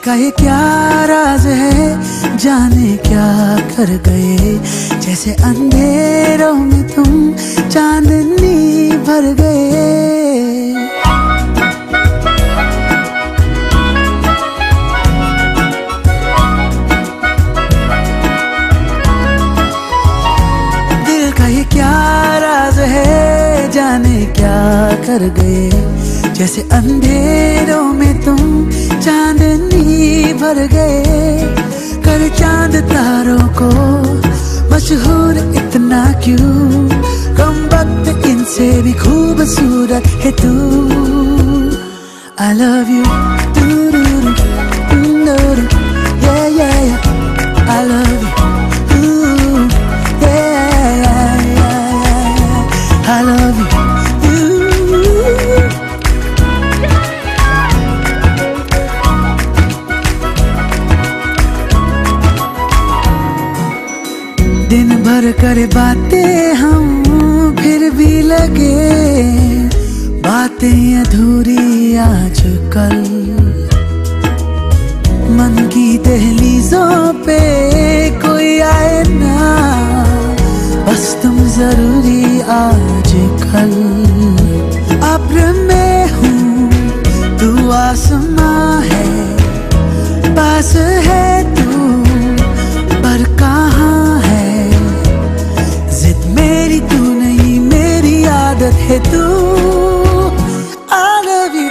का ये क्या राज है, जाने क्या कर गए, जैसे अंधेरों में तुम चांदनी भर गए। दिल का ये क्या राज है, जाने क्या कर गए, जैसे अंधेरों में तुम चांदनी भर गए। कर चांद तारों को मशहूर इतना क्यों, कम वक्त इनसे भी खूबसूरत है तू। I love you, yeah yeah yeah, I love you, yeah yeah yeah, I love you। दिन भर करे बातें हम, फिर भी लगे बातें अधूरी आजकल। मन की दहलीजों पे कोई आए ना, बस तुम जरूरी आजकल। अब्र में हूँ तू आसमां है, पास है तू पर कहाँ है। मेरी तू नहीं, मेरी आदत है तू। I love you,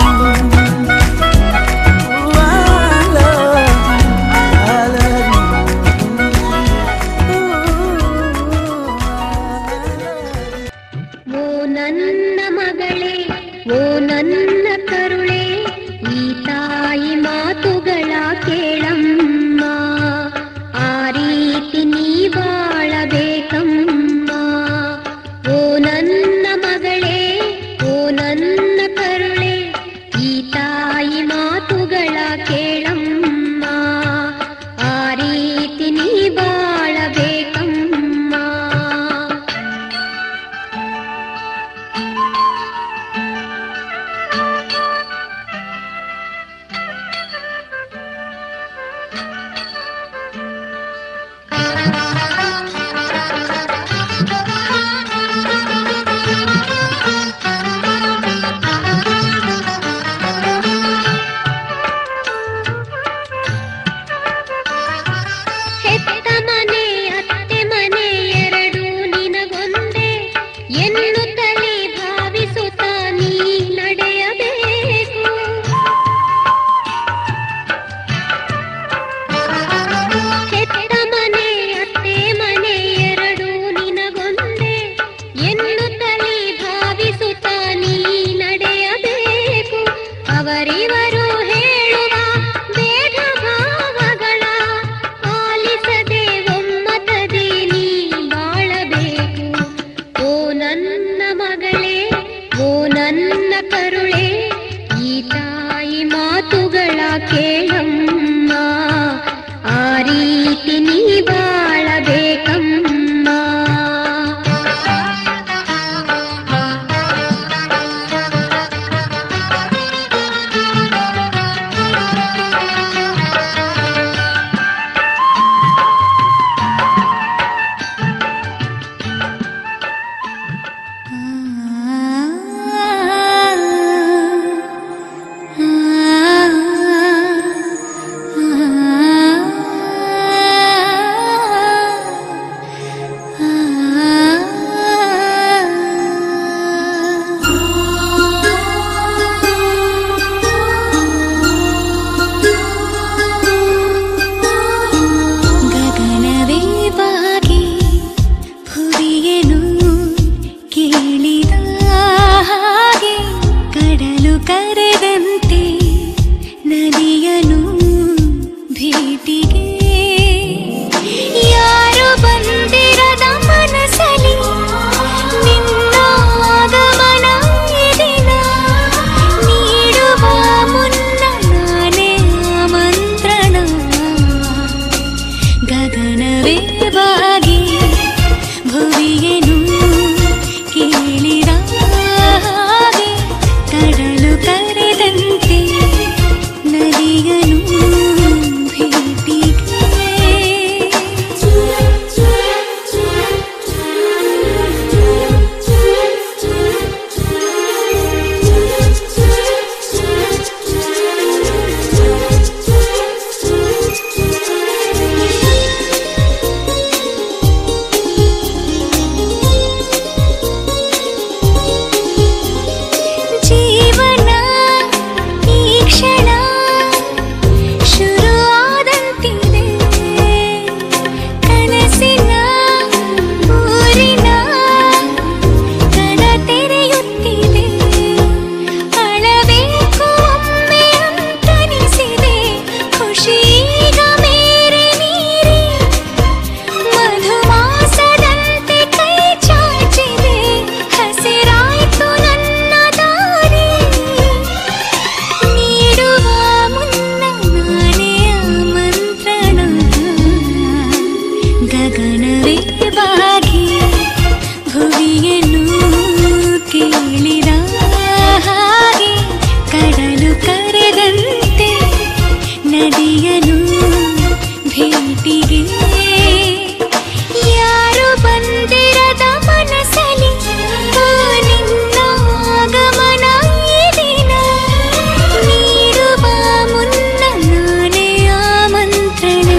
ನದಿಯನು ಭೇಟಿಗೆ ಯಾರು ಬಂದಿರದ ಮನಸಲಿ ನಿನ್ನ ಆಗಮನ ಈ ದಿನ ನೀಡುವ ಮುನ್ನ ನಾನೇ ಆಮಂತ್ರಣ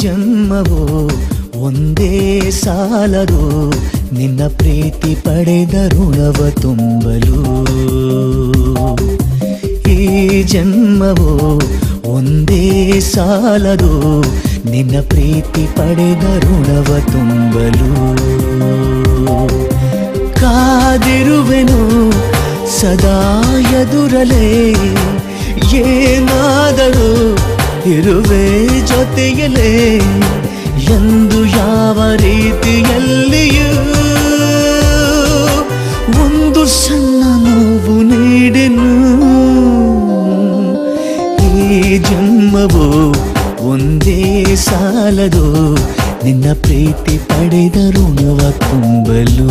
ಜನ್ಮವೋ ಒಂದೇ ಸಾಲದು ನಿನ್ನ ಪ್ರೀತಿ ಪಡೆದ ಋಣವ ತುಂಬಲು ಈ ಜನ್ಮವೋ ಒಂದೇ ಸಾಲದು ನಿನ್ನ ಪ್ರೀತಿ ಪಡೆದ ಋಣವ ತುಂಬಲು ಕಾದಿರುವೆನು ಸದಾ ಎದುರಲೇ ಏನಾದರೂ ಇರುವೆ ಜೊತೆಯಲೇ ಎಂದು ಯಾವ ರೀತಿಯಲ್ಲಿಯೂ ಒಂದು ಸಣ್ಣ ನೋವು ನೀಡೆನು ಈ ಜನ್ಮವೋ ಒಂದೇ ಸಾಲದು ನಿನ್ನ ಪ್ರೀತಿ ಪಡೆದ ಋಣವ ತುಂಬಲು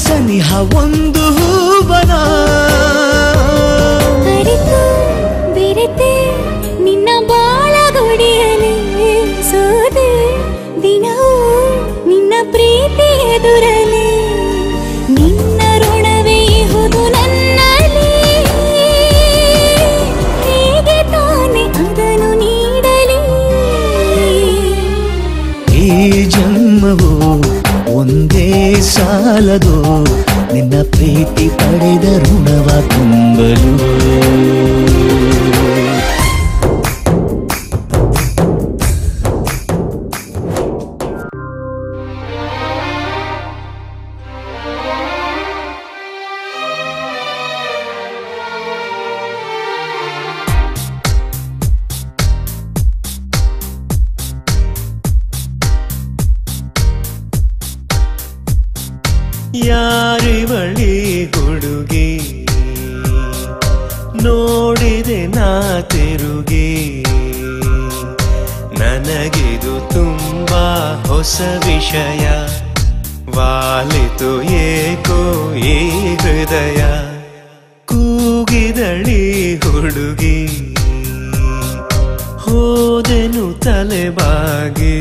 ಸನಿಹ ಒಂದು ಹೂವನ ಬೆರೆತೆ ನಿನ್ನ ಬಾಳಗೊಡಿಯಲಿ ಸೋದೆ ದಿನವೂ ನಿನ್ನ ಪ್ರೀತಿ ಎದುರಲಿ ನಿನ್ನ ಋಣವೇ ಇಹುದು ನನ್ನಲ್ಲಿ ಹೇಗೆ ತಾನೆ ಅದನ್ನು ನೀಡಲಿ ಈ ಜನ್ಮವು ಒಂದೇ ಸಾಲದು ನಿನ್ನ ಪ್ರೀತಿ ಪಡೆದ ಋಣವ ತುಂಬಲು ಯಾರಿವಳಿ ಹುಡುಗಿ ನೋಡಿದೆ ನಾ ತಿರುಗಿ ನನಗಿದು ತುಂಬಾ ಹೊಸ ವಿಷಯ ವಾಲಿತು ಏಕೋ ಈ ಹೃದಯ ಕೂಗಿದಳಿ ಹುಡುಗಿ ಹೋದೆನು ತಲೆಬಾಗಿ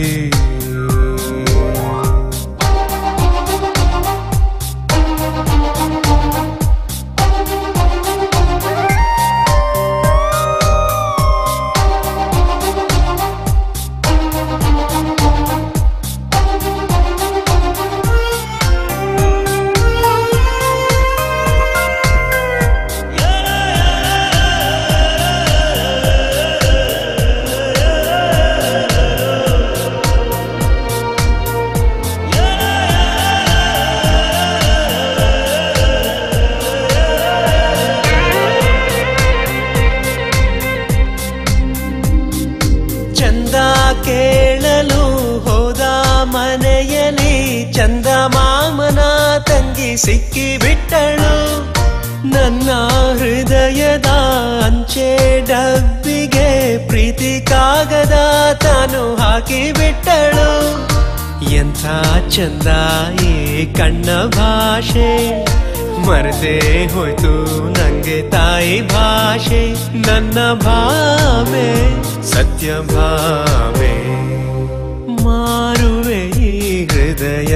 ಕೇಳಲು ಹೋದ ಮನೆಯಲ್ಲಿ ಚಂದಮಾಮನ ತಂಗಿ ಸಿಕ್ಕಿ ಬಿಟ್ಟಳು ನನ್ನ ಹೃದಯದ ಅಂಚೆ ಡಬ್ಬಿಗೆ ಪ್ರೀತಿ ಕಾಗದ ತಾನು ಹಾಕಿ ಬಿಟ್ಟಳು ಎಂಥ ಚಂದ ಈ ಕಣ್ಣ ಭಾಷೆ ಮರೆತೇ ಹೋಯ್ತು ನಂಗೆ ತಾಯಿ ಭಾಷೆ ನನ್ನ ಭಾವೆ ಸತ್ಯ ಭಾವೆ ಮಾರುವೆ ಈ ಹೃದಯ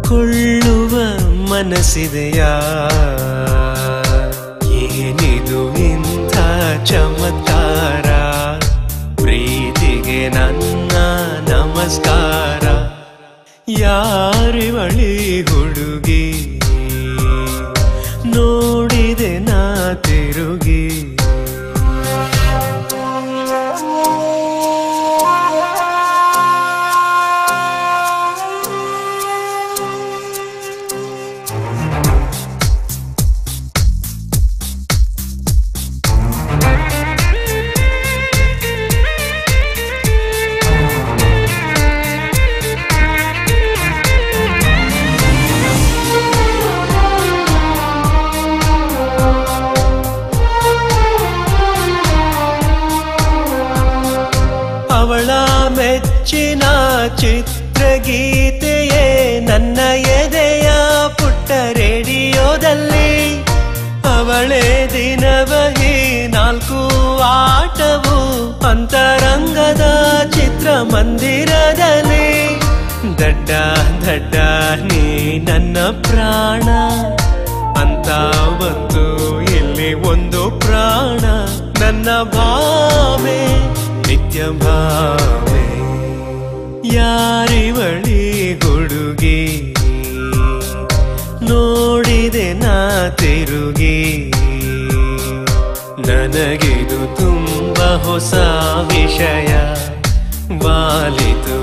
ಕೊಳ್ಳುವ ಮನಸ್ಸಿದೆಯಾ ಏನಿದು ಇಂಥ ಚಮತ್ಕಾರ ಪ್ರೀತಿಗೆ ನನ್ನ ನಮಸ್ಕಾರ ಯಾರಿವಳಿ ಹುಡುಗಿ ನೋಡಿದೆ ನಾ ತಿರುಗಿ ಅವಳ ಮೆಚ್ಚಿನ ಚಿತ್ರಗೀತೆಯೇ ನನ್ನ ಎದೆಯ ಪುಟ್ಟ ರೇಡಿಯೋದಲ್ಲಿ ಅವಳೇ ದಿನವಹಿ 4 ಆಟವು ಅಂತರಂಗದ ಚಿತ್ರಮಂದಿರದಲ್ಲಿ ದಡ್ಡ ದಡ್ಡ ನೀ ನನ್ನ ಪ್ರಾಣ ಅಂತ ಬಂತು ಇಲ್ಲಿ ಒಂದು ಪ್ರಾಣ ನನ್ನ ಭಾವೆ ನಿತ್ಯ ಭಾವೆ ಯಾರಿವಳಿ ಹುಡುಗಿ ನೋಡಿದೆ ನಾ ತಿರುಗಿ ನನಗಿದು ತುಂಬ ಹೊಸ ವಿಷಯ ವಾಲಿತು